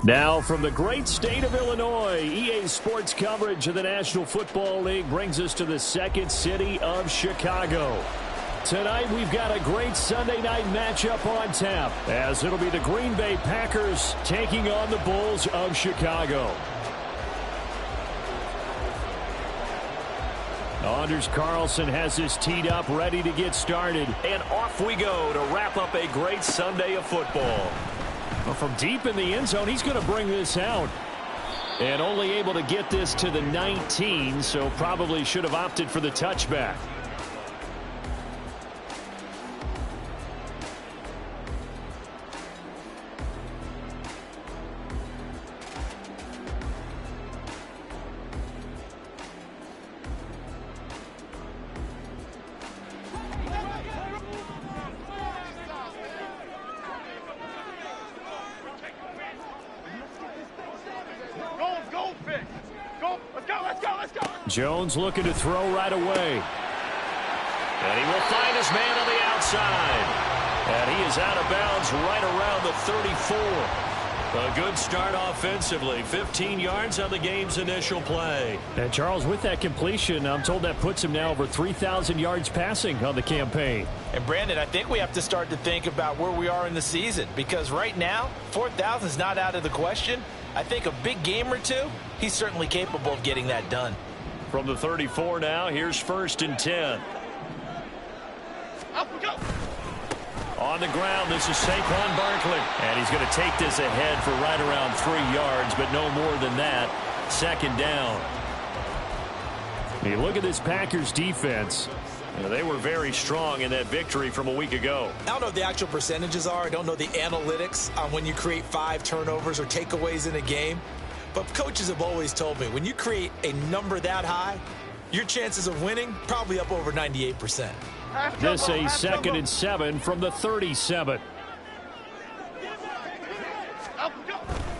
Now from the great state of Illinois, EA Sports coverage of the National Football League brings us to the second city of Chicago. Tonight we've got a great Sunday night matchup on tap, as it'll be the Green Bay Packers taking on the Bulls of Chicago. Anders Carlson has this teed up, ready to get started. And off we go to wrap up a great Sunday of football. Well, from deep in the end zone, he's going to bring this out. And only able to get this to the 19, so probably should have opted for the touchback. Jones looking to throw right away. And he will find his man on the outside. And he is out of bounds right around the 34. A good start offensively. 15 yards on the game's initial play. And Charles, with that completion, I'm told that puts him now over 3,000 yards passing on the campaign. And Brandon, I think we have to start to think about where we are in the season, because right now 4,000 is not out of the question. I think a big game or two, he's certainly capable of getting that done. From the 34 now, here's 1st and 10. Up we go. On the ground, this is Saquon Barkley. And he's going to take this ahead for right around 3 yards, but no more than that. 2nd down. You look at this Packers defense. They were very strong in that victory from a week ago. I don't know what the actual percentages are. I don't know the analytics on when you create 5 turnovers or takeaways in a game. But coaches have always told me, when you create a number that high, your chances of winning probably up over 98%. This a 2nd and 7 from the 37.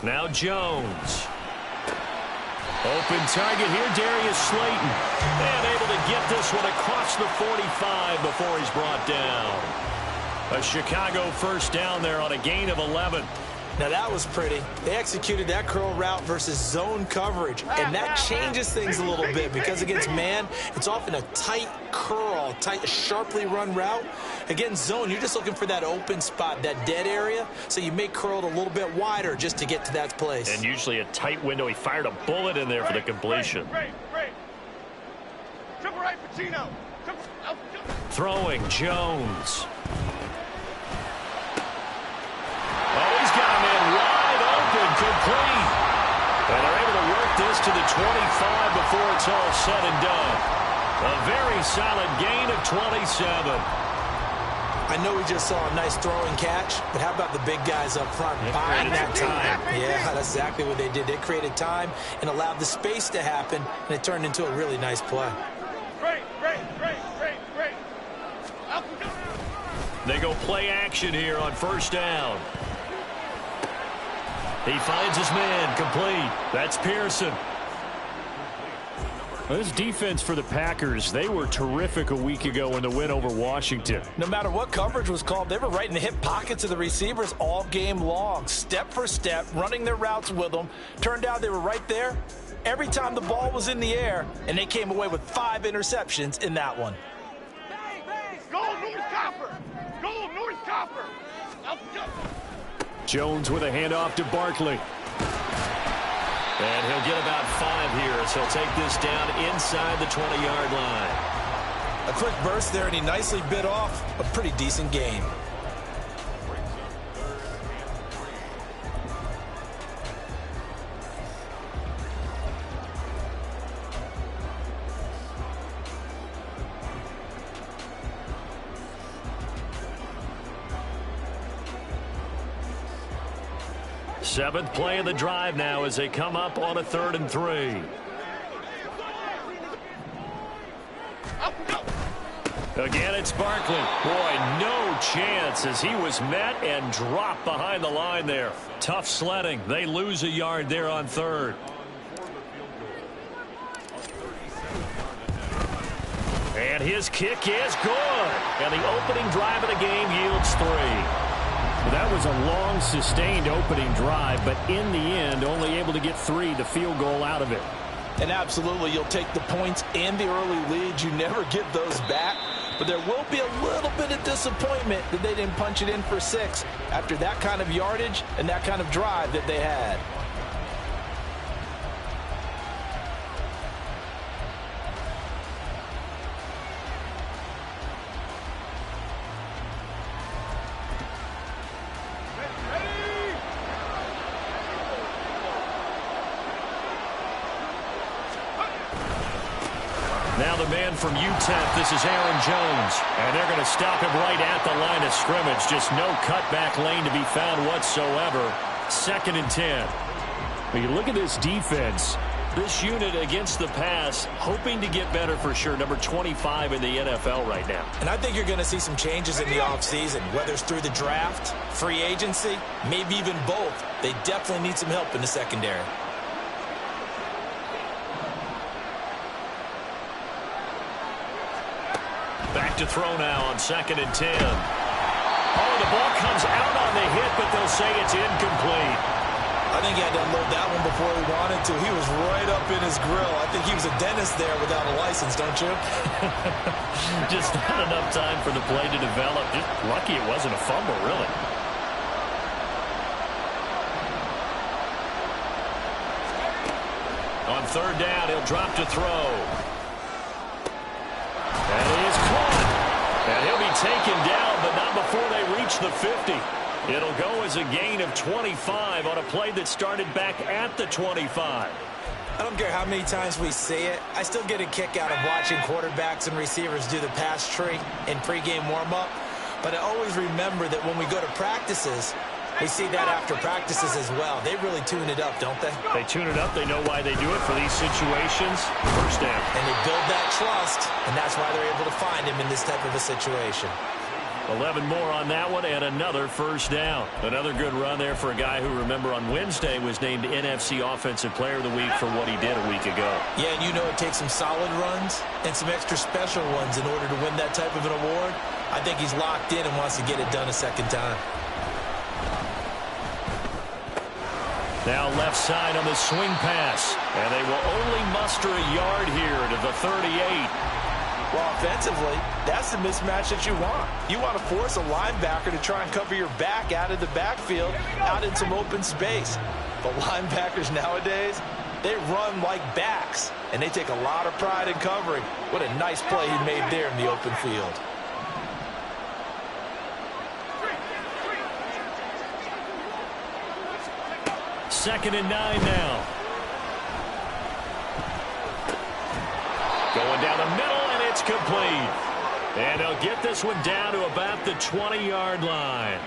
Now Jones. Open target here, Darius Slayton. And able to get this one across the 45 before he's brought down. A Chicago 1st down there on a gain of 11. Now that was pretty. They executed that curl route versus zone coverage, and that changes things a little bit, because against man, it's often a tight curl, tight, sharply run route. Against zone, you're just looking for that open spot, that dead area, so you may curl it a little bit wider just to get to that place. And usually a tight window. He fired a bullet in there for the completion. Triple right, Pacino. Throwing Jones. Oh, he's got him in wide open, complete. And they're able to work this to the 25 before it's all said and done. A very solid gain of 27. I know we just saw a nice throwing catch, but how about the big guys up front buying that time? Yeah, that's exactly what they did. They created time and allowed the space to happen, and it turned into a really nice play. Great. They go play action here on 1st down. He finds his man, complete. That's Pearson. Well, this defense for the Packers, they were terrific a week ago in the win over Washington. No matter what coverage was called, they were right in the hip pockets of the receivers all game long, step for step, running their routes with them. Turned out they were right there every time the ball was in the air, and they came away with 5 interceptions in that one. Go North Copper. Go North Copper. Up we go. Jones with a handoff to Barkley. And he'll get about 5 here as he'll take this down inside the 20-yard line. A quick burst there, and he nicely bit off a pretty decent gain. Seventh play of the drive now as they come up on a 3rd and 3. Again, it's Barkley. Boy, no chance as he was met and dropped behind the line there. Tough sledding. They lose a yard there on 3rd. And his kick is good. And the opening drive of the game yields 3. That That was a long, sustained opening drive, but in the end, only able to get 3, the field goal out of it. And absolutely, you'll take the points and the early leads. You never get those back. But there will be a little bit of disappointment that they didn't punch it in for 6 after that kind of yardage and that kind of drive that they had. Now the man from UTEP, this is Aaron Jones. And they're going to stop him right at the line of scrimmage. Just no cutback lane to be found whatsoever. 2nd and 10. When you look at this defense, this unit against the pass, hoping to get better for sure. Number 25 in the NFL right now. And I think you're going to see some changes in the offseason, whether it's through the draft, free agency, maybe even both. They definitely need some help in the secondary. Back to throw now on 2nd and 10. Oh, the ball comes out on the hit, but they'll say it's incomplete. I think he had to unload that one before he wanted to. He was right up in his grill. I think he was a dentist there without a license, don't you? Just not enough time for the play to develop. Just lucky it wasn't a fumble, really. On 3rd down, he'll drop to throw. And he is caught. And he'll be taken down, but not before they reach the 50. It'll go as a gain of 25 on a play that started back at the 25. I don't care how many times we see it. I still get a kick out of watching quarterbacks and receivers do the pass tree in pregame warm-up. But I always remember that when we go to practices, we see that after practices as well. They really tune it up, don't they? They tune it up. They know why they do it for these situations. 1st down. And they build that trust, and that's why they're able to find him in this type of a situation. 11 more on that one, and another 1st down. Another good run there for a guy who, remember, on Wednesday was named NFC Offensive Player of the Week for what he did a week ago. Yeah, and you know it takes some solid runs and some extra special ones in order to win that type of an award. I think he's locked in and wants to get it done a 2nd time. Now left side on the swing pass, and they will only muster a yard here to the 38. Well, offensively, that's the mismatch that you want. You want to force a linebacker to try and cover your back out of the backfield, out in some open space. But linebackers nowadays, they run like backs, and they take a lot of pride in covering. What a nice play he made there in the open field. Second and 9 now. Going down the middle, and it's complete. And they'll get this one down to about the 20-yard line.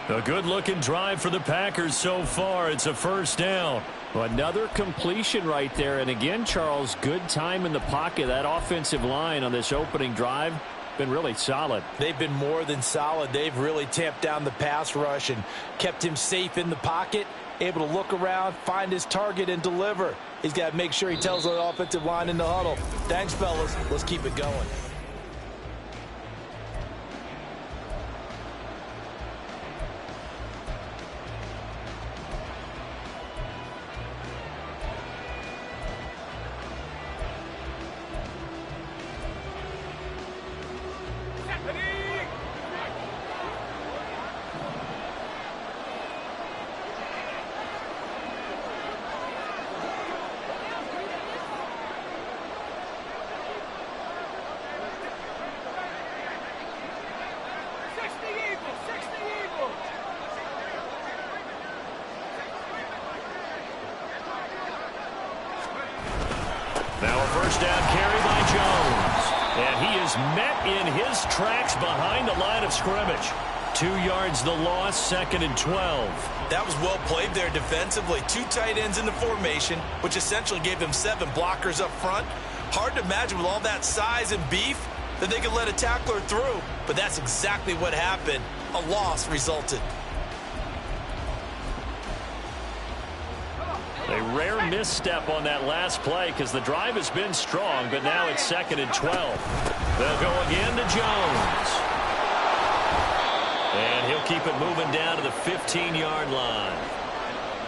A good-looking drive for the Packers so far. It's a 1st down. Another completion right there. And again, Charles, good time in the pocket. That offensive line on this opening drive been really solid. They've been more than solid. They've really tamped down the pass rush and kept him safe in the pocket, able to look around, find his target, and deliver. He's got to make sure he tells the offensive line in the huddle, thanks, fellas. Let's keep it going. Now a 1st down carry by Jones. And he is met in his tracks behind the line of scrimmage. 2 yards the loss, 2nd and 12. That was well played there defensively. 2 tight ends in the formation, which essentially gave them 7 blockers up front. Hard to imagine with all that size and beef that they could let a tackler through. But that's exactly what happened. A loss resulted. A rare misstep on that last play because the drive has been strong, but now it's 2nd and 12. They'll go again to Jones. And he'll they'll keep it moving down to the 15-yard line.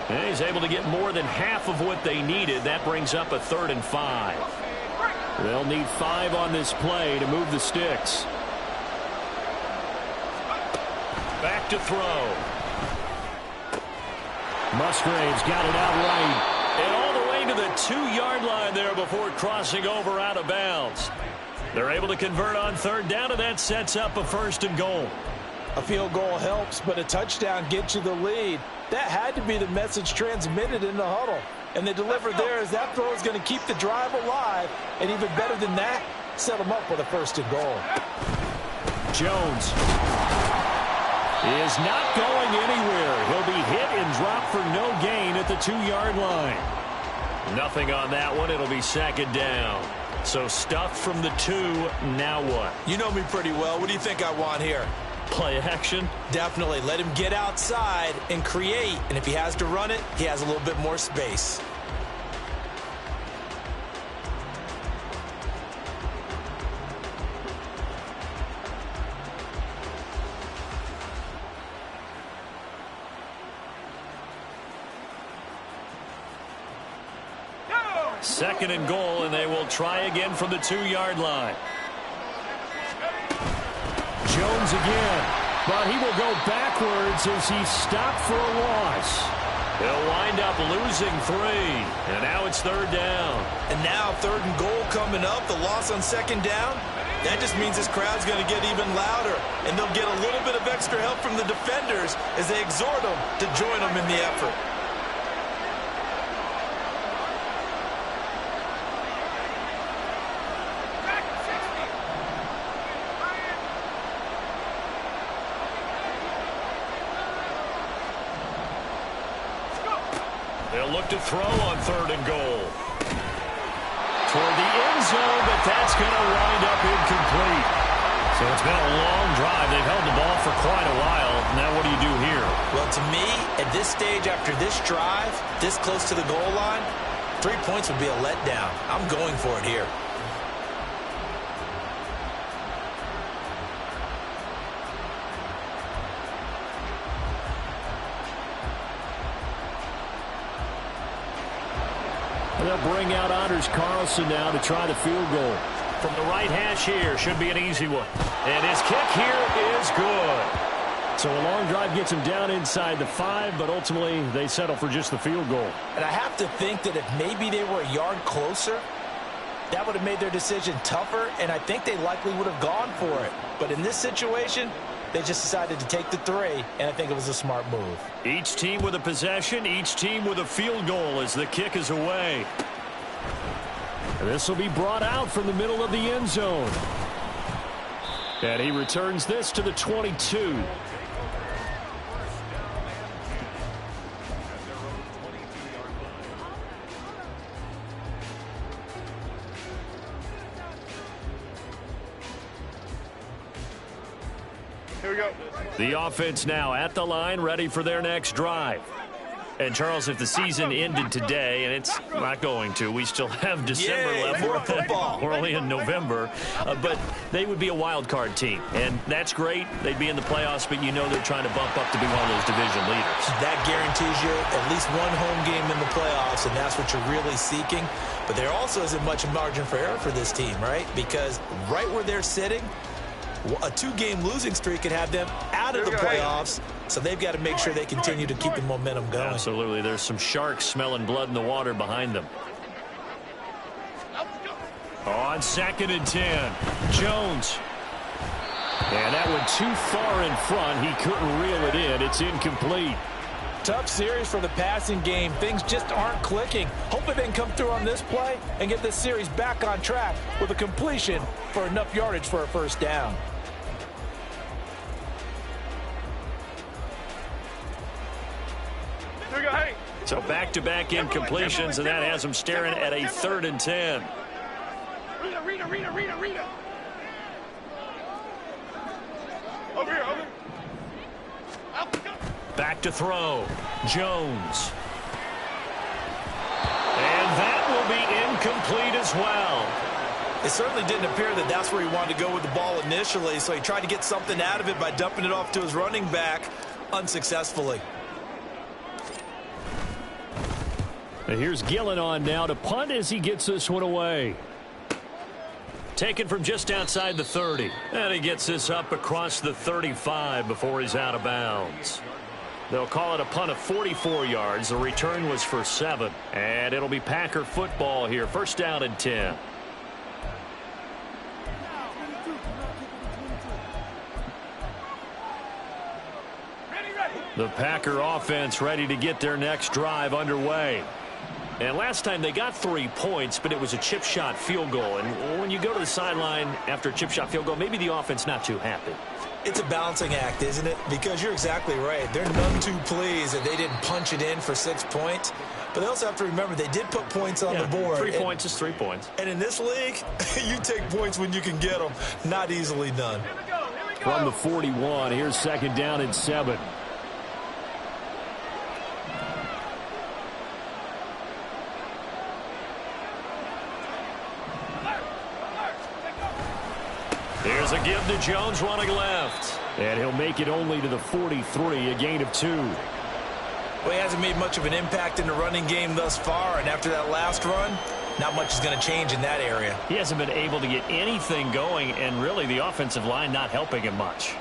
And he's able to get more than half of what they needed. That brings up a 3rd and 5. They'll need 5 on this play to move the sticks. Back to throw. Musgrave's got it out right. And all the way to the 2-yard line there before crossing over out of bounds. They're able to convert on 3rd down, and that sets up a 1st and goal. A field goal helps, but a touchdown gets you the lead. That had to be the message transmitted in the huddle. And they delivered there as that throw is going to keep the drive alive. And even better than that, set them up with a 1st and goal. Jones is not going anywhere. He'll be hit and dropped for no gain at the 2-yard line. Nothing on that one. It'll be 2nd down. So stuffed from the 2. Now what? You know me pretty well. What do you think I want here? Play action? Definitely. Let him get outside and create. And if he has to run it, he has a little bit more space. Second and goal, and they will try again from the 2-yard line. Jones again, but he will go backwards as he's stopped for a loss. He'll wind up losing 3, and now it's 3rd down. And now 3rd and goal coming up, the loss on 2nd down. That just means this crowd's going to get even louder, and they'll get a little bit of extra help from the defenders as they exhort them to join them in the effort. They'll look to throw on 3rd and goal. Toward the end zone, but that's going to wind up incomplete. So it's been a long drive. They've held the ball for quite a while. Now what do you do here? Well, to me, at this stage after this drive, this close to the goal line, 3 points would be a letdown. I'm going for it here. They'll bring out Anders Carlson now to try the field goal. From the right hash here, should be an easy one. And his kick here is good. So a long drive gets him down inside the 5, but ultimately they settle for just the field goal. And I have to think that if maybe they were a yard closer, that would have made their decision tougher, and I think they likely would have gone for it. But in this situation, they just decided to take the 3, and I think it was a smart move. Each team with a possession, each team with a field goal as the kick is away. And this will be brought out from the middle of the end zone. And he returns this to the 22. Here we go. The offense now at the line, ready for their next drive. And, Charles, if the season ended today, and it's not going to, we still have December left. We're only in November. But they would be a wild card team. And that's great. They'd be in the playoffs, but you know they're trying to bump up to be one of those division leaders. That guarantees you at least one home game in the playoffs, and that's what you're really seeking. But there also isn't much margin for error for this team, right? Because right where they're sitting, a 2-game losing streak could have them out of the playoffs, so they've got to make sure they continue to keep the momentum going. Absolutely. There's some sharks smelling blood in the water behind them. On 2nd and 10, Jones. And that went too far in front. He couldn't reel it in. It's incomplete. Tough series for the passing game. Things just aren't clicking. Hoping they can come through on this play and get this series back on track with a completion for enough yardage for a 1st down. So back-to-back incompletions, and that has them staring at a 3rd and 10. Rita. Over here, over. Back to throw. Jones. And that will be incomplete as well. It certainly didn't appear that that's where he wanted to go with the ball initially, so he tried to get something out of it by dumping it off to his running back unsuccessfully. And here's Gillen on now to punt as he gets this one away. Taken from just outside the 30. And he gets this up across the 35 before he's out of bounds. They'll call it a punt of 44 yards. The return was for 7. And it'll be Packer football here. First down and 10. The Packer offense ready to get their next drive underway. And last time they got 3 points, but it was a chip shot field goal. And when you go to the sideline after a chip shot field goal, maybe the offense not too happy. It's a balancing act, isn't it? Because you're exactly right. They're none too pleased that they didn't punch it in for 6 points. But they also have to remember they did put points on the board. 3 points is 3 points. And in this league, you take points when you can get them. Not easily done. From the 41, here's second down and 7. Here's a give to Jones running left. And he'll make it only to the 43, a gain of 2. Well, he hasn't made much of an impact in the running game thus far, and after that last run, not much is going to change in that area. He hasn't been able to get anything going, and really the offensive line not helping him much.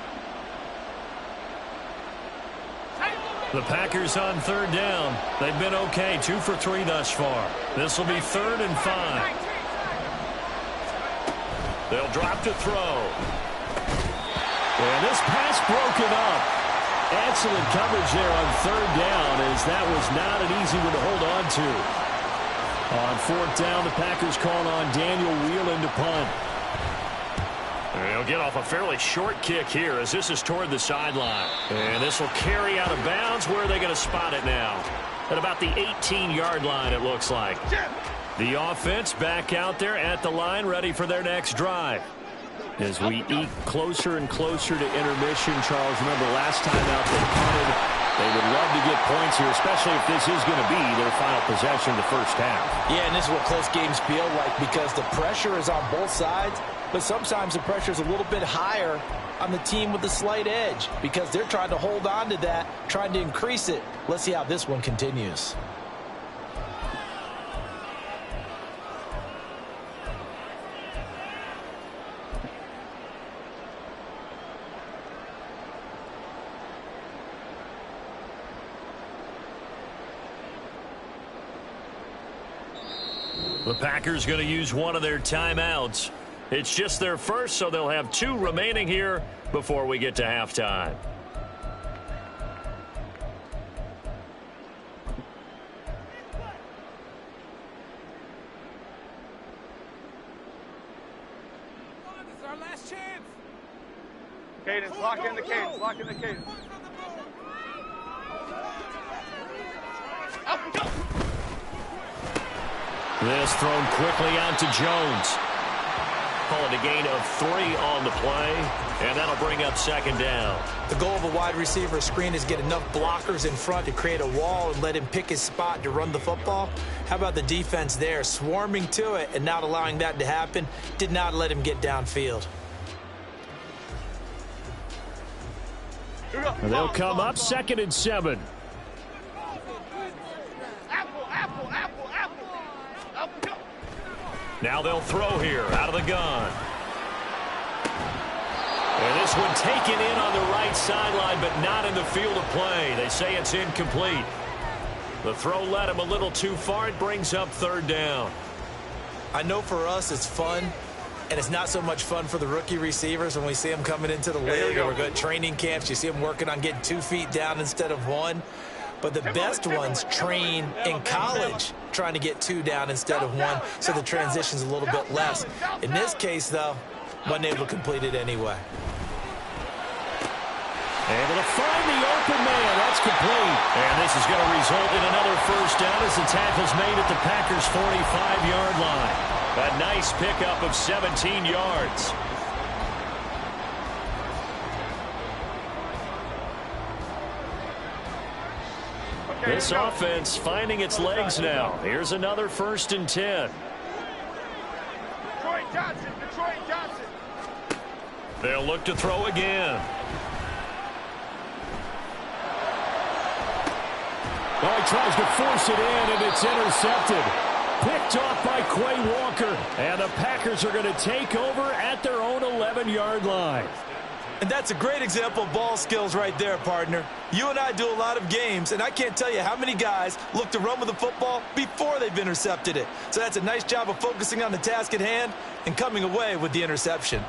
The Packers on third down. They've been okay, 2 for 3 thus far. This will be 3rd and 5. They'll drop to throw. And this pass broken up. Excellent coverage there on third down, as that was not an easy one to hold on to. On fourth down, the Packers calling on Daniel Whelan to punt. They'll get off a fairly short kick here as this is toward the sideline. And this will carry out of bounds. Where are they going to spot it now? At about the 18-yard line, it looks like. The offense back out there at the line, ready for their next drive. As we eke closer and closer to intermission, Charles, remember last time out they punted. They would love to get points here, especially if this is going to be their final possession of the first half. Yeah, and this is what close games feel like because the pressure is on both sides, but sometimes the pressure is a little bit higher on the team with the slight edge because they're trying to hold on to that, trying to increase it. Let's see how this one continues. The Packers going to use one of their timeouts. It's just their first, so they'll have 2 remaining here before we get to halftime. This is our last chance. Cadence, lock in the cadence, lock in the cadence. Up, go. This thrown quickly out to Jones. Call it a gain of 3 on the play, and that'll bring up second down. The goal of a wide receiver screen is get enough blockers in front to create a wall and let him pick his spot to run the football. How about the defense there, swarming to it and not allowing that to happen? Did not let him get downfield. And they'll come up 2nd and 7. Now they'll throw here out of the gun. And this one taken in on the right sideline, but not in the field of play. They say it's incomplete. The throw led him a little too far. It brings up 3rd down. I know for us it's fun, and it's not so much fun for the rookie receivers when we see them coming into the league or go to training camps. You see them working on getting 2 feet down instead of 1. But the best ones train in college trying to get 2 down instead of 1, so the transition's a little bit less. In this case, though, wasn't able to complete it anyway. Able to find the open man. That's complete. And this is going to result in another first down as the tackle's made at the Packers' 45-yard line. A nice pickup of 17 yards. This offense finding its legs now. Here's another 1st and 10. Troy, Johnson. Detroit Johnson. They'll look to throw again. Oh, he tries to force it in, and it's intercepted. Picked off by Quay Walker. And the Packers are going to take over at their own 11-yard line. And that's a great example of ball skills right there, partner. You and I do a lot of games, and I can't tell you how many guys look to run with the football before they've intercepted it. So that's a nice job of focusing on the task at hand and coming away with the interception.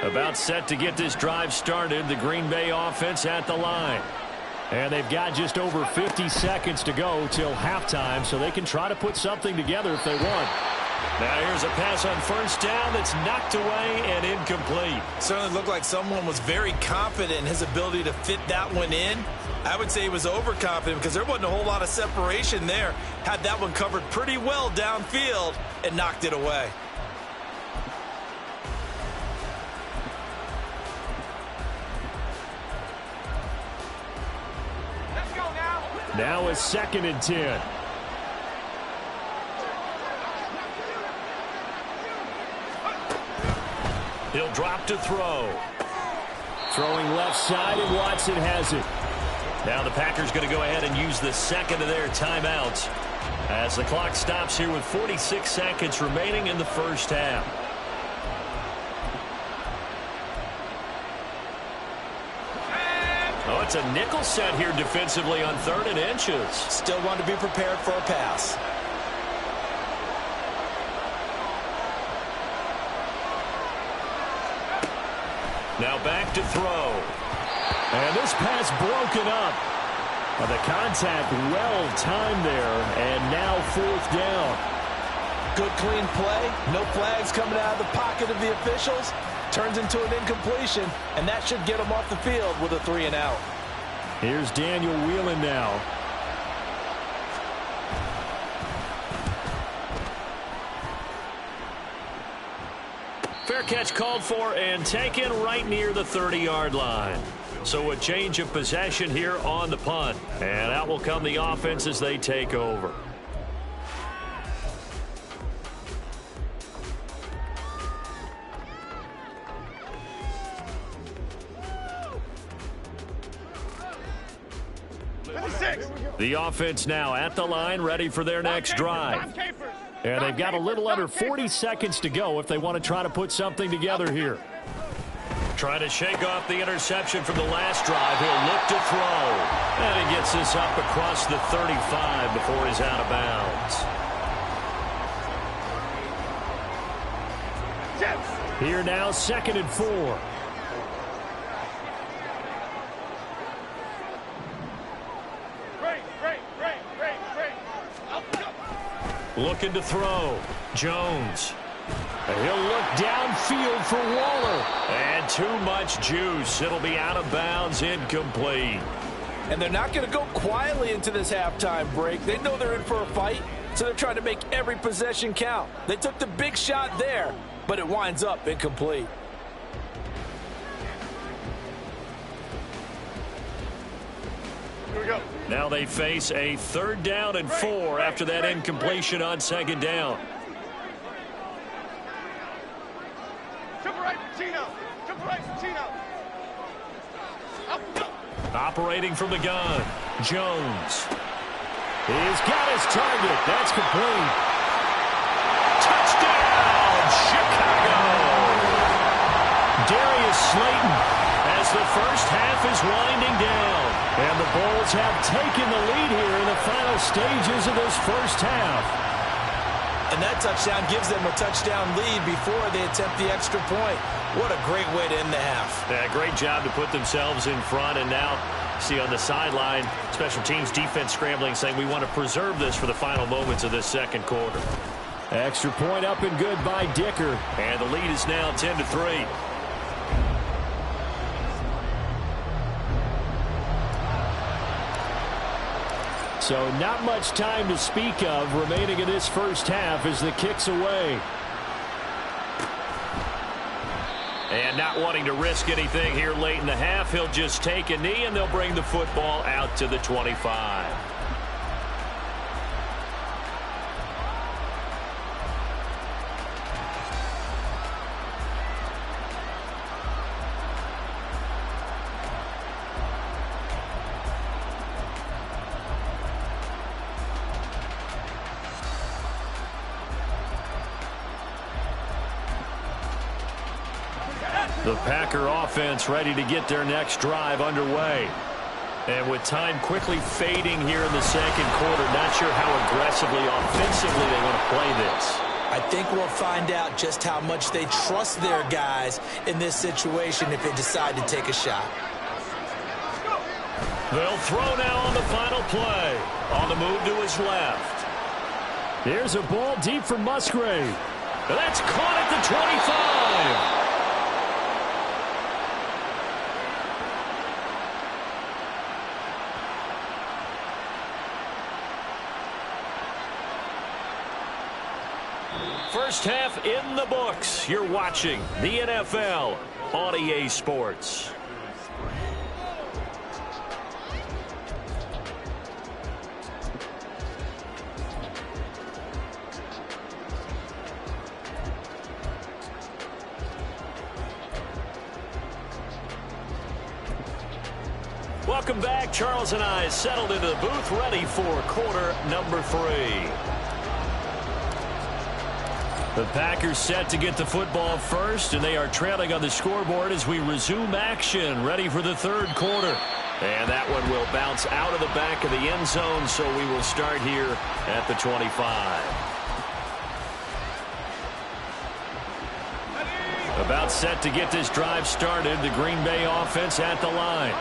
About set to get this drive started, the Green Bay offense at the line. And they've got just over 50 seconds to go till halftime, so they can try to put something together if they want. Now here's a pass on first down that's knocked away and incomplete. Certainly looked like someone was very confident in his ability to fit that one in. I would say he was overconfident because there wasn't a whole lot of separation there. Had that one covered pretty well downfield and knocked it away. Now a 2nd and 10. He'll drop to throw. Throwing left side, and Watson has it. Now the Packers going to go ahead and use the second of their timeouts as the clock stops here with 46 seconds remaining in the first half. Oh, it's a nickel set here defensively on 3rd and inches. Still want to be prepared for a pass. Now back to throw. And this pass broken up. The contact well timed there, and now 4th down. Good clean play. No flags coming out of the pocket of the officials. Turns into an incompletion, and that should get him off the field with a 3 and out. Here's Daniel Whelan now. Fair catch called for and taken right near the 30-yard line. So a change of possession here on the punt. And out will come the offense as they take over. The offense now at the line, ready for their next drive. And they've got a little under 40 seconds to go if they want to try to put something together here. Trying to shake off the interception from the last drive. He'll look to throw. And he gets this up across the 35 before he's out of bounds. Here now, 2nd and 4. Looking to throw. Jones. He'll look downfield for Waller. And too much juice. It'll be out of bounds, incomplete. And they're not going to go quietly into this halftime break. They know they're in for a fight, so they're trying to make every possession count. They took the big shot there, but it winds up incomplete. Here we go. Now they face a 3rd down and 4 after that incompletion on 2nd down. Operating from the gun, Jones. He's got his target. That's complete. Touchdown, Chicago! Darius Slayton as the first half is winding down. And the Bulls have taken the lead here in the final stages of this first half. And that touchdown gives them a touchdown lead before they attempt the extra point. What a great way to end the half. Yeah, great job to put themselves in front. And now, see on the sideline, special teams defense scrambling, saying we want to preserve this for the final moments of this 2nd quarter. Extra point up and good by Dicker. And the lead is now 10-3. So not much time to speak of remaining in this first half as the kick's away. And not wanting to risk anything here late in the half, he'll just take a knee, and they'll bring the football out to the 25. The Packer offense ready to get their next drive underway. And with time quickly fading here in the second quarter, not sure how aggressively, offensively they want to play this. I think we'll find out just how much they trust their guys in this situation if they decide to take a shot. They'll throw now on the final play. On the move to his left. Here's a ball deep for Musgrave. That's caught at the 25. First half in the books. You're watching the NFL on EA Sports. Welcome back. Charles and I settled into the booth, ready for quarter number 3. The Packers set to get the football first, and they are trailing on the scoreboard as we resume action, ready for the third quarter. And that one will bounce out of the back of the end zone, so we will start here at the 25. About set to get this drive started, the Green Bay offense at the line.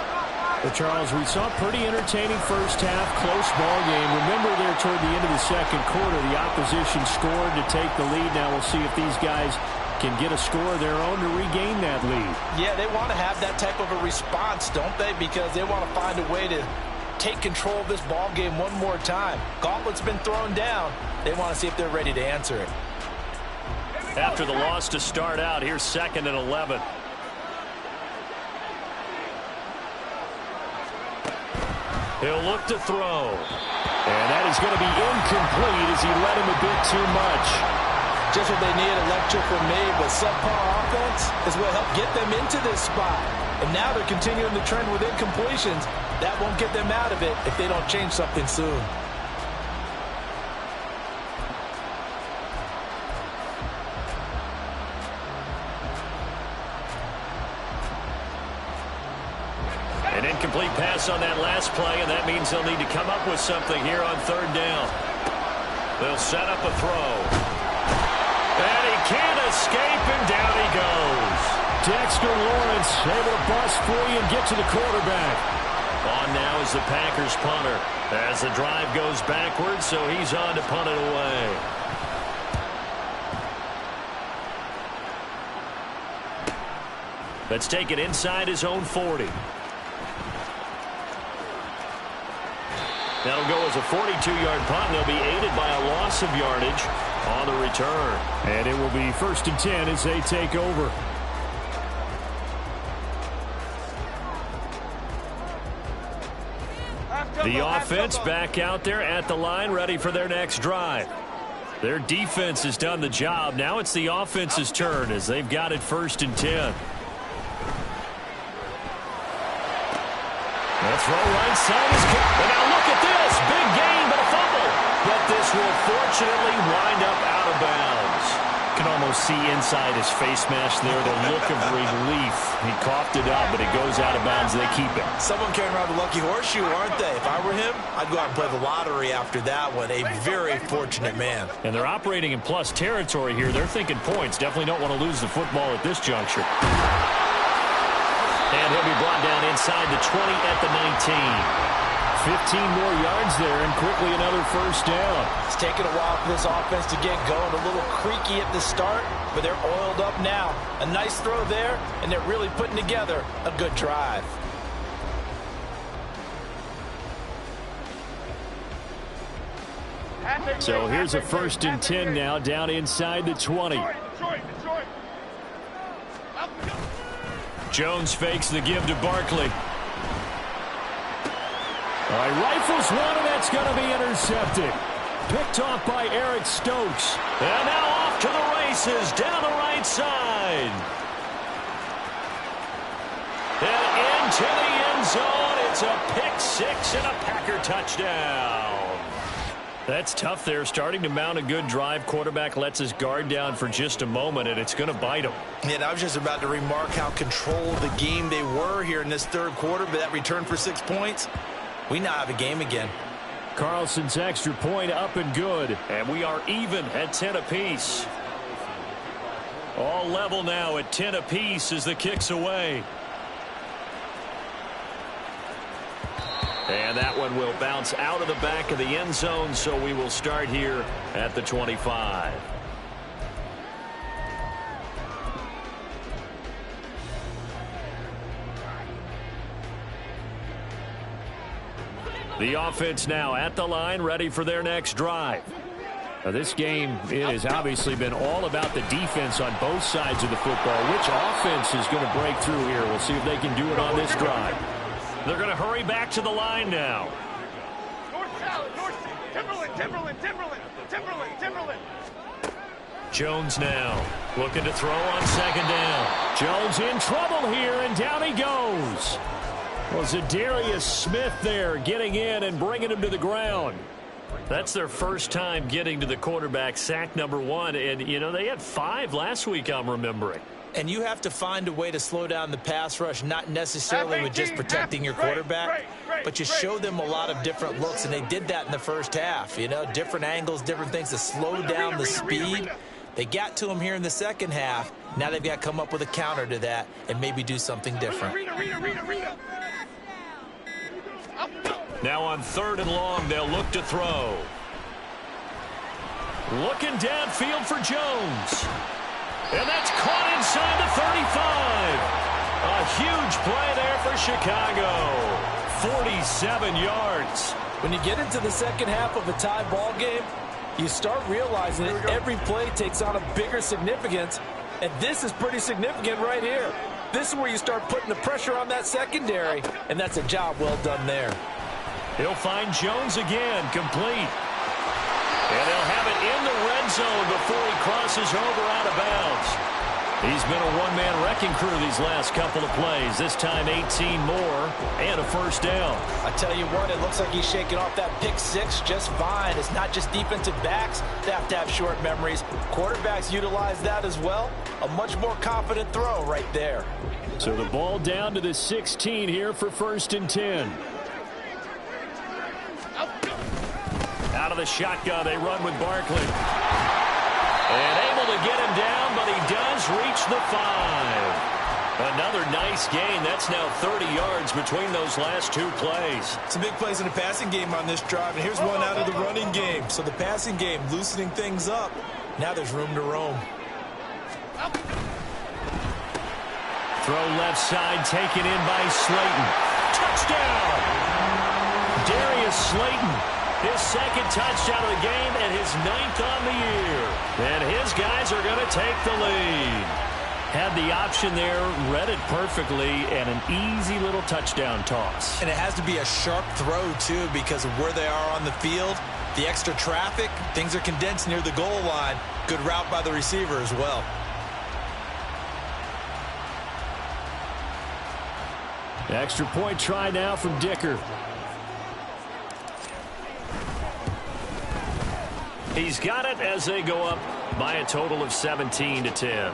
Well, Charles, we saw a pretty entertaining first half, close ball game. Remember there toward the end of the second quarter, the opposition scored to take the lead. Now we'll see if these guys can get a score of their own to regain that lead. Yeah, they want to have that type of a response, don't they? Because they want to find a way to take control of this ball game one more time. Gauntlet's been thrown down. They want to see if they're ready to answer it. After the loss to start out, here's 2nd and 11. He'll look to throw. And that is going to be incomplete as he led him a bit too much. Just what they need, a lecture from me, but subpar offense is what helped get them into this spot. And now they're continuing the trend with incompletions. That won't get them out of it if they don't change something soon. An incomplete pass on that last play, and that means they'll need to come up with something here on third down. They'll set up a throw. And he can't escape, and down he goes. Dexter Lawrence able to bust free and get to the quarterback. On now is the Packers punter as the drive goes backwards, so he's on to punt it away. Let's take it inside his own 40. That'll go as a 42-yard punt, and they'll be aided by a loss of yardage on the return. And it will be 1st and 10 as they take over. The offense back out there at the line, ready for their next drive. Their defense has done the job. Now it's the offense's turn as they've got it 1st and 10. That throw right side is caught. And now look at this. Big gain, but a fumble. But this will fortunately wind up out of bounds. You can almost see inside his face mask there the look of relief. He coughed it up, but it goes out of bounds. They keep it. Someone carrying around the lucky horseshoe, aren't they? If I were him, I'd go out and play the lottery after that one. A very fortunate man. And they're operating in plus territory here. They're thinking points. Definitely don't want to lose the football at this juncture. And he'll be brought down inside the 20 at the 19. 15 more yards there, and quickly another 1st down. It's taken a while for this offense to get going. A little creaky at the start, but they're oiled up now. A nice throw there, and they're really putting together a good drive. So here's a 1st and 10 now, down inside the 20. Detroit. Jones fakes the give to Barkley. All right, rifles one, and that's going to be intercepted. Picked off by Eric Stokes. And now off to the races down the right side. And into the end zone. It's a pick six and a Packer touchdown. That's tough there. Starting to mount a good drive. Quarterback lets his guard down for just a moment, and it's going to bite him. And I was just about to remark how controlled the game they were here in this third quarter, but that return for 6 points, we now have a game again. Carlson's extra point up and good. And we are even at 10 apiece. All level now at 10 apiece as the kick's away. And that one will bounce out of the back of the end zone, so we will start here at the 25. The offense now at the line, ready for their next drive. Now, this game has obviously been all about the defense on both sides of the football. Which offense is going to break through here? We'll see if they can do it on this drive. They're going to hurry back to the line now. Timberland. Jones now looking to throw on second down. Jones in trouble here, and down he goes. Well, Zadarius Smith there getting in and bringing him to the ground. That's their first time getting to the quarterback, sack number 1. And, you know, they had 5 last week, I'm remembering. And you have to find a way to slow down the pass rush, not necessarily with just protecting your quarterback, but you show them a lot of different looks, and they did that in the first half. You know, different angles, different things to slow down the speed. They got to him here in the second half. Now they've got to come up with a counter to that and maybe do something different. Now on 3rd and long, they'll look to throw. Looking downfield for Jones. And that's caught inside the 35. A huge play there for Chicago. 47 yards. When you get into the second half of a tie ball game, you start realizing that every play takes on a bigger significance, and this is pretty significant right here. This is where you start putting the pressure on that secondary, and that's a job well done there. He'll find Jones again, complete. And they'll have it in the red zone before he crosses over out of bounds. He's been a one-man wrecking crew these last couple of plays. This time 18 more and a first down. I tell you what, it looks like he's shaking off that pick 6 just fine. It's not just defensive backs that have to have short memories. Quarterbacks utilize that as well. A much more confident throw right there. So the ball down to the 16 here for 1st and 10. Out of the shotgun, they run with Barkley. And able to get him down, but he does reach the 5. Another nice gain. That's now 30 yards between those last 2 plays. Some big plays in the passing game on this drive, and here's one out of the running game. So the passing game loosening things up. Now there's room to roam. Throw left side, taken in by Slayton. Touchdown! Darius Slayton. His 2nd touchdown of the game and his 9th on the year. And his guys are going to take the lead. Had the option there, read it perfectly, and an easy little touchdown toss. And it has to be a sharp throw, too, because of where they are on the field. The extra traffic, things are condensed near the goal line. Good route by the receiver as well. Extra point try now from Dicker. He's got it as they go up by a total of 17-10.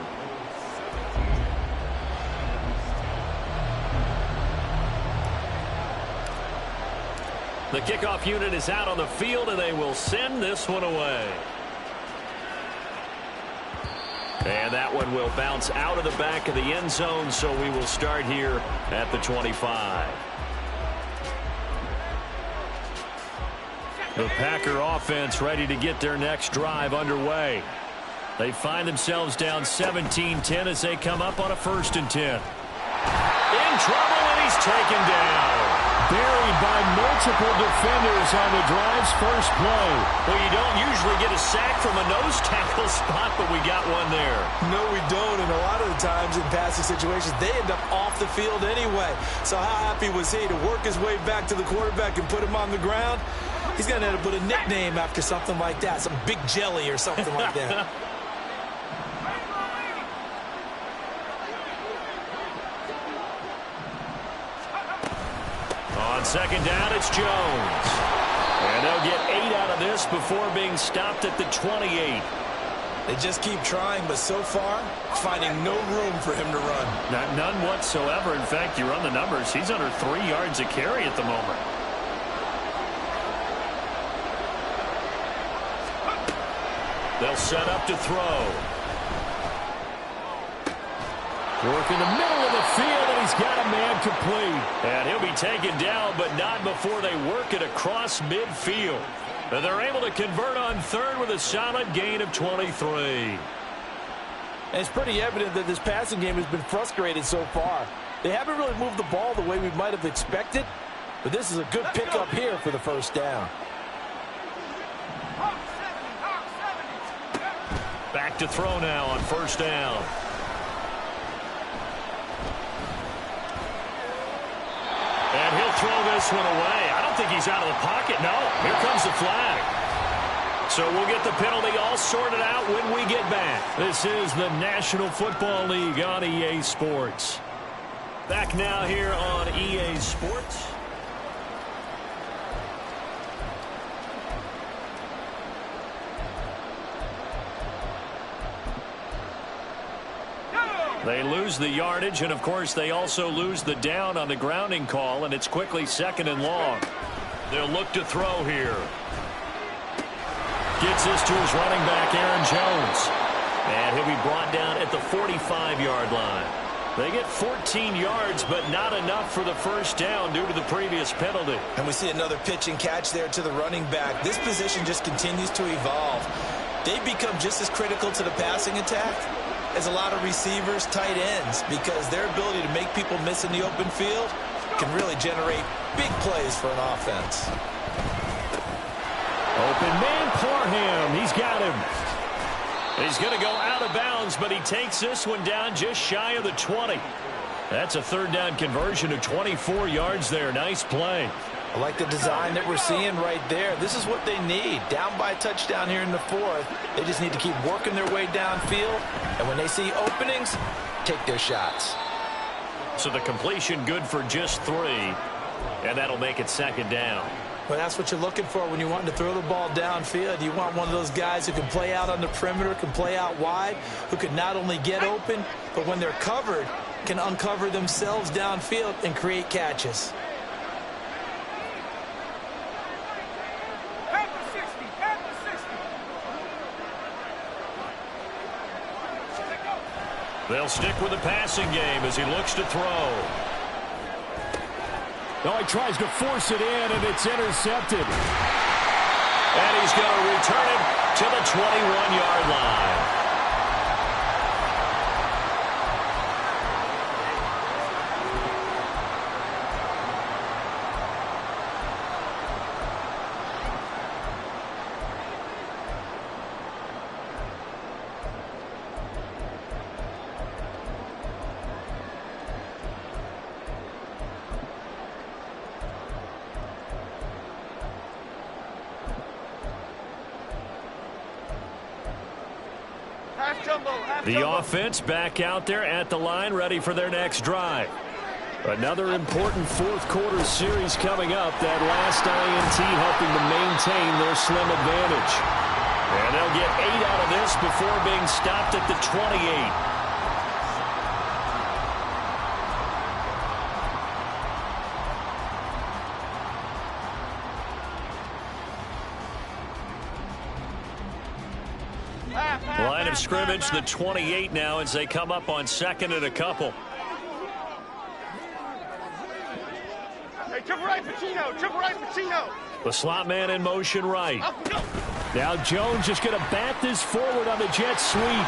The kickoff unit is out on the field, and they will send this one away. And that one will bounce out of the back of the end zone, so we will start here at the 25. The Packer offense ready to get their next drive underway. They find themselves down 17-10 as they come up on a 1st and 10. In trouble, and he's taken down. buried by multiple defenders on the drive's first play. Well, you don't usually get a sack from a nose tackle spot, but we got one there. No, we don't, and a lot of the times in passing situations, they end up off the field anyway. So how happy was he to work his way back to the quarterback and put him on the ground? He's going to end up with a nickname after something like that, some Big Jelly or something like that. On second down, it's Jones. And they'll get 8 out of this before being stopped at the 28. They just keep trying, but so far, finding no room for him to run. None whatsoever. In fact, you run the numbers. He's under 3 yards a carry at the moment. They'll set up to throw. Work in the middle of the field, and he's got a man complete. And he'll be taken down, but not before they work it across midfield. And they're able to convert on third with a solid gain of 23. And it's pretty evident that this passing game has been frustrated so far. They haven't really moved the ball the way we might have expected, but this is a good pickup here for the first down. Back to throw now on first down. And he'll throw this one away. I don't think he's out of the pocket. No, here comes the flag. So we'll get the penalty all sorted out when we get back. This is the National Football League on EA Sports. Back now here on EA Sports. They lose the yardage, and, of course, they also lose the down on the grounding call, and it's quickly second and long. They'll look to throw here. Gets this to his running back, Aaron Jones. And he'll be brought down at the 45-yard line. They get 14 yards, but not enough for the first down due to the previous penalty. And we see another pitch and catch there to the running back. This position just continues to evolve. They become just as critical to the passing attack as a lot of receivers, tight ends, because their ability to make people miss in the open field can really generate big plays for an offense. Open man, Parham. He's got him. He's going to go out of bounds, but he takes this one down just shy of the 20. That's a third down conversion of 24 yards there. Nice play. I like the design that we're seeing right there. This is what they need. Down by a touchdown here in the fourth. They just need to keep working their way downfield. And when they see openings, take their shots. So the completion good for just 3. And that'll make it second down. Well, that's what you're looking for when you want to throw the ball downfield. You want one of those guys who can play out on the perimeter, can play out wide, who can not only get open, but when they're covered, can uncover themselves downfield and create catches. They'll stick with the passing game as he looks to throw. No, he tries to force it in, and it's intercepted. And he's going to return it to the 21-yard line. The offense back out there at the line, ready for their next drive. Another important fourth quarter series coming up. That last INT helping to maintain their slim advantage. And they'll get 8 out of this before being stopped at the 28. Line of scrimmage, the 28 now as they come up on second and a couple. Hey, triple right, Pacino. Triple right, Pacino. The slot man in motion right. Up, go. Now Jones just going to bat this forward on the jet sweep.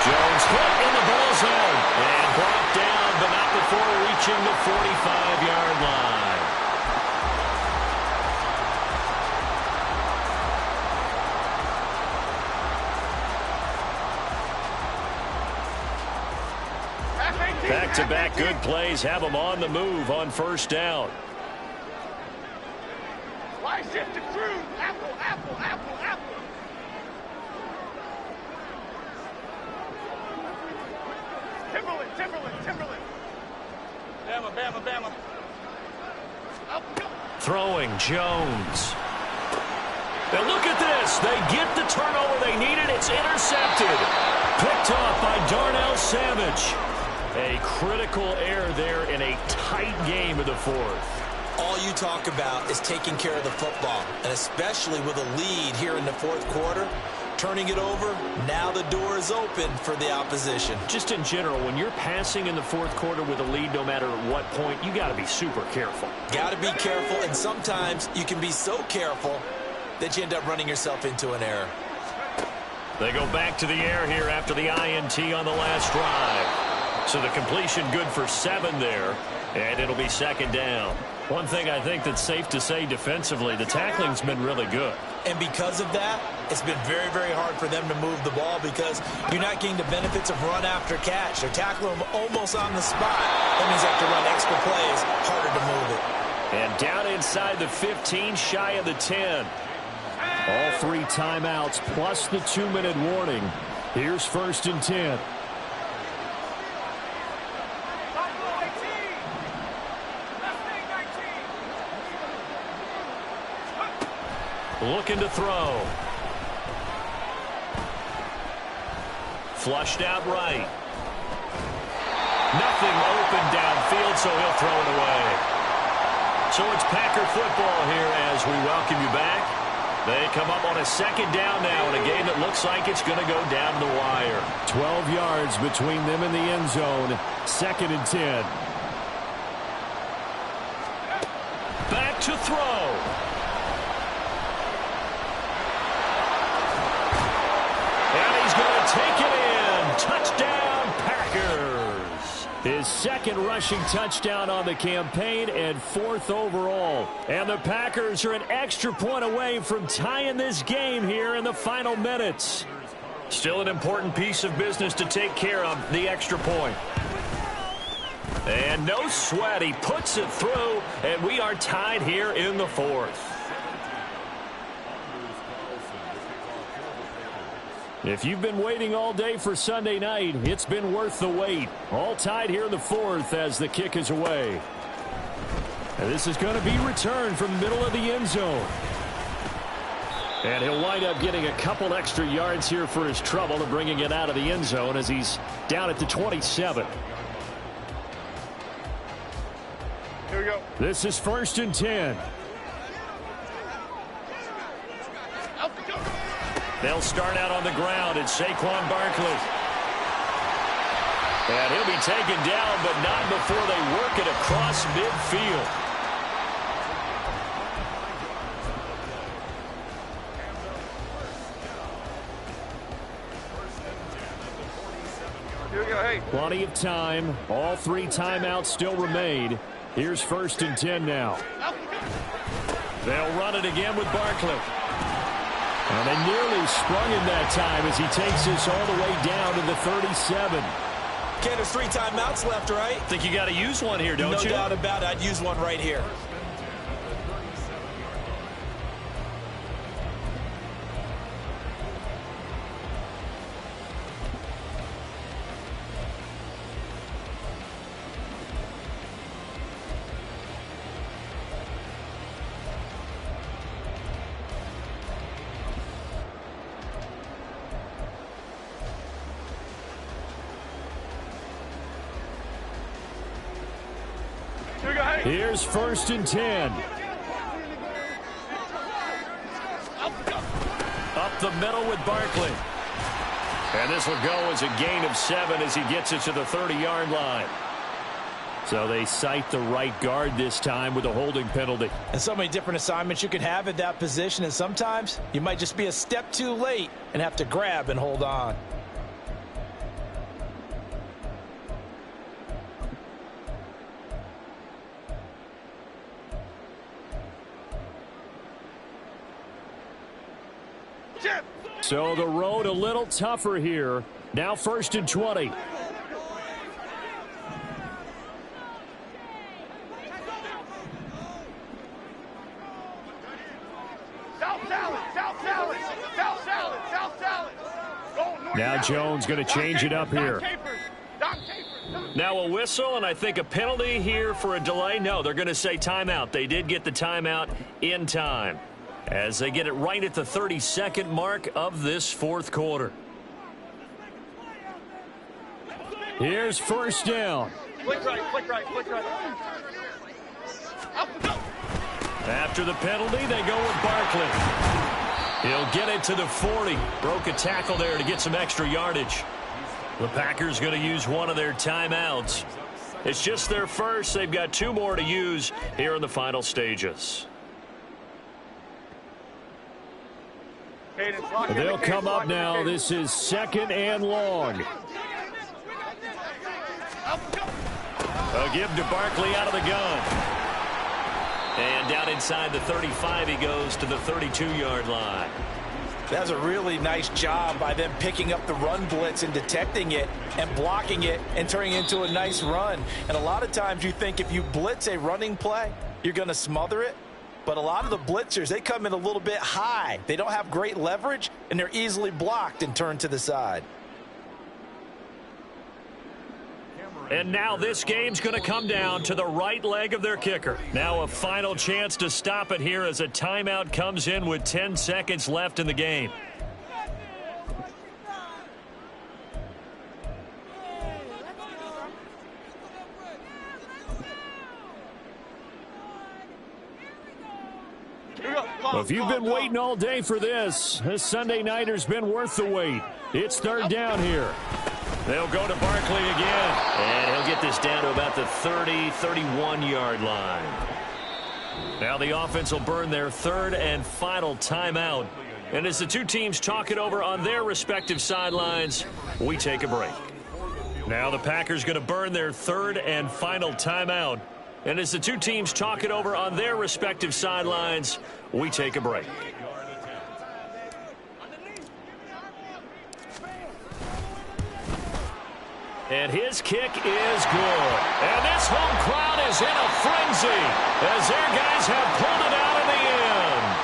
Jones hit in the ball zone and brought down, but not before reaching the 45-yard line. Back-to-back good plays have them on the move on first down. Why shift to cruise? Apple, apple, apple, apple. Timberland, Timberland, Timberland. Bama, Bama, Bama. Throwing Jones. Now look at this. They get the turnover they needed. It's intercepted. Picked off by Darnell Savage. A critical error there in a tight game of the fourth. All you talk about is taking care of the football, and especially with a lead here in the fourth quarter, turning it over, now the door is open for the opposition. Just in general, when you're passing in the fourth quarter with a lead, no matter at what point, you got to be super careful. Got to be careful, and sometimes you can be so careful that you end up running yourself into an error. They go back to the air here after the INT on the last drive. So the completion good for 7 there, and it'll be second down. One thing I think that's safe to say defensively, the tackling's been really good. And because of that, it's been very, very hard for them to move the ball because you're not getting the benefits of run after catch. They're tackling them almost on the spot. That means they have to run extra plays, harder to move it. And down inside the 15, shy of the 10. All 3 timeouts plus the 2-minute warning. Here's first and 10. Looking to throw. Flushed out right. Nothing open downfield, so he'll throw it away. So it's Packer football here as we welcome you back. They come up on a second down now in a game that looks like it's going to go down the wire. 12 yards between them and the end zone. Second and 10. Back to throw. Take it in. Touchdown, Packers. His second rushing touchdown on the campaign and 4th overall. And the Packers are an extra point away from tying this game here in the final minutes. Still an important piece of business to take care of, the extra point. And no sweat. He puts it through, and we are tied here in the 4th. If you've been waiting all day for Sunday night, it's been worth the wait. All tied here in the 4th as the kick is away. And this is going to be returned from the middle of the end zone. And he'll wind up getting a couple extra yards here for his trouble and bringing it out of the end zone as he's down at the 27. Here we go. This is first and 10. They'll start out on the ground. It's Saquon Barkley. And he'll be taken down, but not before they work it across midfield. Here we go, hey. Plenty of time. All 3 timeouts still remain. Here's first and 10 now. They'll run it again with Barkley. And they nearly sprung him that time as he takes this all the way down to the 37. Ken, there's 3 timeouts left, right? Think you got to use one here, don't you? No doubt about it. I'd use one right here. Here's first and 10. Up the middle with Barkley. And this will go as a gain of 7 as he gets it to the 30-yard line. So they cite the right guard this time with a holding penalty. And so many different assignments you can have at that position, and sometimes you might just be a step too late and have to grab and hold on. Chip. So the road a little tougher here. Now 1st and 20. South salad, south salad, south salad, south salad. Go north Now salad. Jones going to change it up here. Now a whistle and I think a penalty here for a delay. No, they're going to say timeout. They did get the timeout in time as they get it right at the 32nd mark of this 4th quarter. Here's 1st down. Click right, click right, click right. Up and go. After the penalty, they go with Barkley. He'll get it to the 40. Broke a tackle there to get some extra yardage. The Packers going to use one of their timeouts. It's just their first. They've got 2 more to use here in the final stages. They'll come up now. This is 2nd and long. A give to Barkley out of the gun. And down inside the 35, he goes to the 32-yard line. That was a really nice job by them picking up the run blitz and detecting it and blocking it and turning it into a nice run. And a lot of times you think if you blitz a running play, you're going to smother it. But a lot of the blitzers, they come in a little bit high. They don't have great leverage, and they're easily blocked and turned to the side. And now this game's going to come down to the right leg of their kicker. Now a final chance to stop it here as a timeout comes in with 10 seconds left in the game. Well, if you've been waiting all day for this Sunday nighter's been worth the wait. It's 3rd down here. They'll go to Barkley again. And he'll get this down to about the 30, 31-yard line. Now the offense will burn their 3rd and final timeout. And as the 2 teams talk it over on their respective sidelines, we take a break. Now the Packers going to burn their 3rd and final timeout. And as the 2 teams talk it over on their respective sidelines, we take a break. And his kick is good. And this home crowd is in a frenzy as their guys have pulled it out in the end.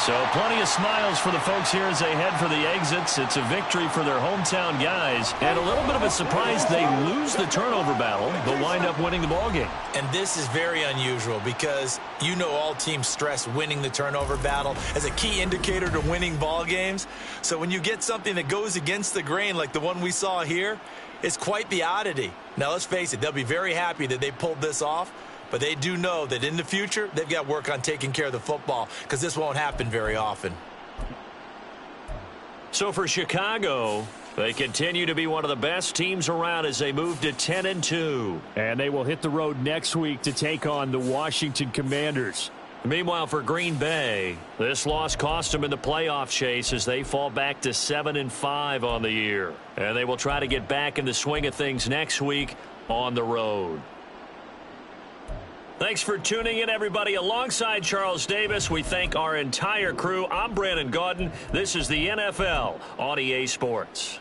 So plenty of smiles for the folks here as they head for the exits. It's a victory for their hometown guys. And a little bit of a surprise, they lose the turnover battle, but wind up winning the ballgame. And this is very unusual because you know all teams stress winning the turnover battle as a key indicator to winning ball games. So when you get something that goes against the grain like the one we saw here, it's quite the oddity. Now, let's face it, they'll be very happy that they pulled this off, but they do know that in the future, they've got work on taking care of the football because this won't happen very often. So for Chicago, they continue to be one of the best teams around as they move to 10-2. And they will hit the road next week to take on the Washington Commanders. Meanwhile, for Green Bay, this loss cost them in the playoff chase as they fall back to 7-5 on the year. And they will try to get back in the swing of things next week on the road. Thanks for tuning in, everybody. Alongside Charles Davis, we thank our entire crew. I'm Brandon Gaudin. This is the NFL on EA Sports.